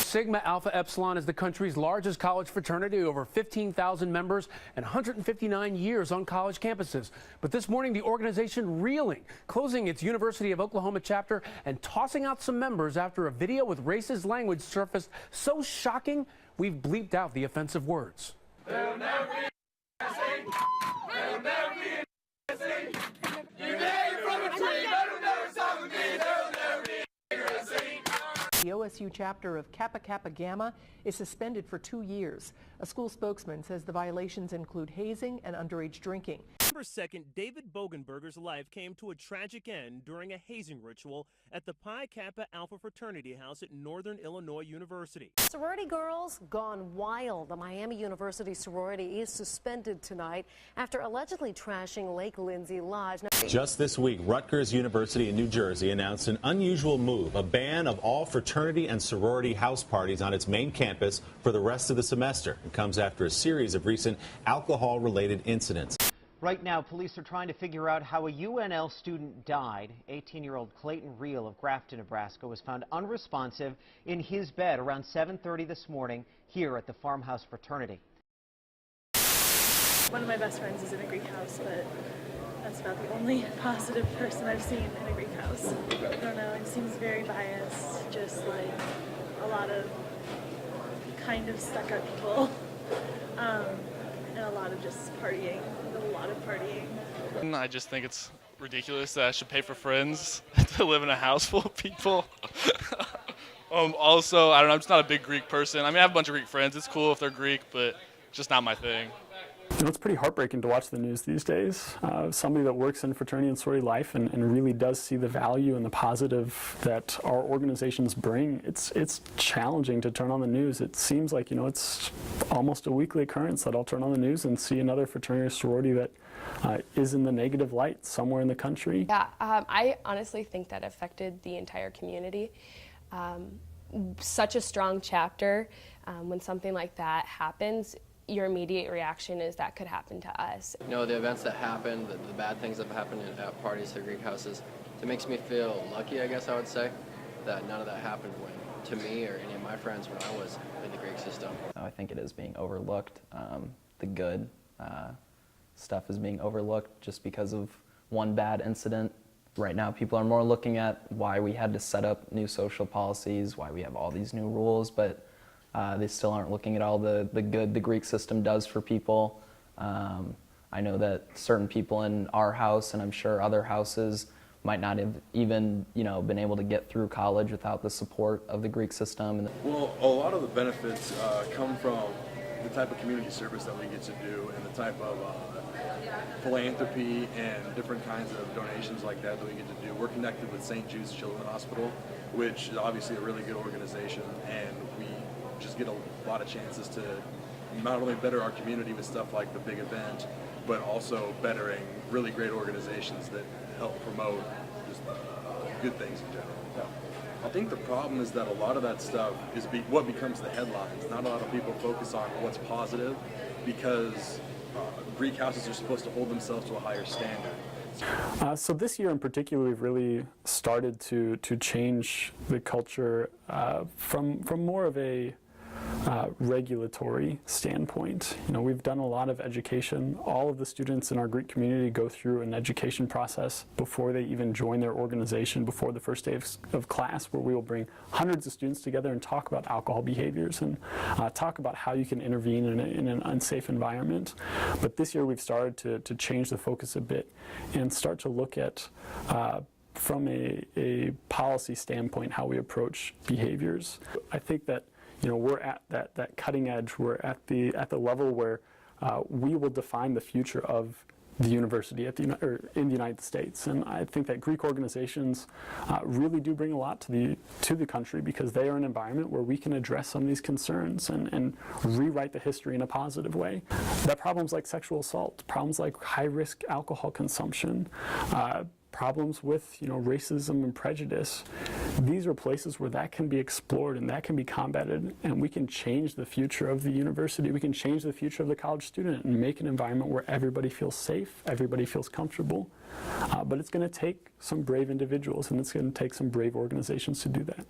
Sigma Alpha Epsilon is the country's largest college fraternity, over 15,000 members and 159 years on college campuses. But this morning, the organization reeling, closing its University of Oklahoma chapter and tossing out some members after a video with racist language surfaced so shocking, we've bleeped out the offensive words. There'll never be a there'll never be a you made from a tree, but it'll never stop with me. There'll never be The OSU chapter of Kappa Kappa Gamma is suspended for 2 years. A school spokesman says the violations include hazing and underage drinking. November 2nd, David Bogenberger's life came to a tragic end during a hazing ritual at the Pi Kappa Alpha fraternity house at Northern Illinois University. Sorority girls gone wild. The Miami University sorority is suspended tonight after allegedly trashing Lake Lindsay Lodge. Just this week, Rutgers University in New Jersey announced an unusual move, a ban of all fraternity and sorority house parties on its main campus for the rest of the semester. It comes after a series of recent alcohol-related incidents. Right now, police are trying to figure out how a UNL student died. 18-year-old Clayton Reel of Grafton, Nebraska, was found unresponsive in his bed around 7:30 this morning here at the farmhouse fraternity. One of my best friends is in a Greek house, but that's about the only positive person I've seen in a Greek house. I don't know, it seems very biased, just like a lot of kind of stuck-up people, and a lot of just partying, I just think it's ridiculous that I should pay for friends to live in a house full of people. Also, I don't know, I'm just not a big Greek person. I mean, I have a bunch of Greek friends. It's cool if they're Greek, but it's just not my thing. You know, it's pretty heartbreaking to watch the news these days. Somebody that works in fraternity and sorority life and really does see the value and the positive that our organizations bring. It's challenging to turn on the news. It seems like, you know, it's almost a weekly occurrence that I'll turn on the news and see another fraternity or sorority that is in the negative light somewhere in the country. Yeah, I honestly think that affected the entire community. Such a strong chapter, when something like that happens, your immediate reaction is that could happen to us. You know, the events that happen, the bad things that have happened at parties or Greek houses, it makes me feel lucky, I guess I would say, that none of that happened to me or any of my friends when I was in the Greek system. I think it is being overlooked. The good stuff is being overlooked just because of one bad incident. Right now, people are more looking at why we had to set up new social policies, why we have all these new rules, but they still aren't looking at all the good the Greek system does for people. I know that certain people in our house, and I'm sure other houses, might not have even, you know, been able to get through college without the support of the Greek system. Well, a lot of the benefits come from the type of community service that we get to do and the type of philanthropy and different kinds of donations like that we get to do. We're connected with St. Jude's Children's Hospital, which is obviously a really good organization, and we just get a lot of chances to not only better our community with stuff like the big event, but also bettering really great organizations that help promote just good things in general. I think the problem is that a lot of that stuff is what becomes the headlines. Not a lot of people focus on what's positive because Greek houses are supposed to hold themselves to a higher standard. So this year in particular, we've really started to change the culture from more of a regulatory standpoint. You know, we've done a lot of education. All of the students in our Greek community go through an education process before they even join their organization, before the first day of class, where we will bring hundreds of students together and talk about alcohol behaviors and talk about how you can intervene in an unsafe environment. But this year we've started to change the focus a bit and start to look at from a policy standpoint how we approach behaviors. I think that, you know, we're at that cutting edge. We're at the level where we will define the future of the university in the United States. And I think that Greek organizations really do bring a lot to the country, because they are an environment where we can address some of these concerns and rewrite the history in a positive way. That problems like sexual assault, problems like high-risk alcohol consumption, problems with, you know, racism and prejudice, these are places where that can be explored and that can be combated, and we can change the future of the university. We can change the future of the college student and make an environment where everybody feels safe, everybody feels comfortable. But it's going to take some brave individuals, and it's going to take some brave organizations to do that.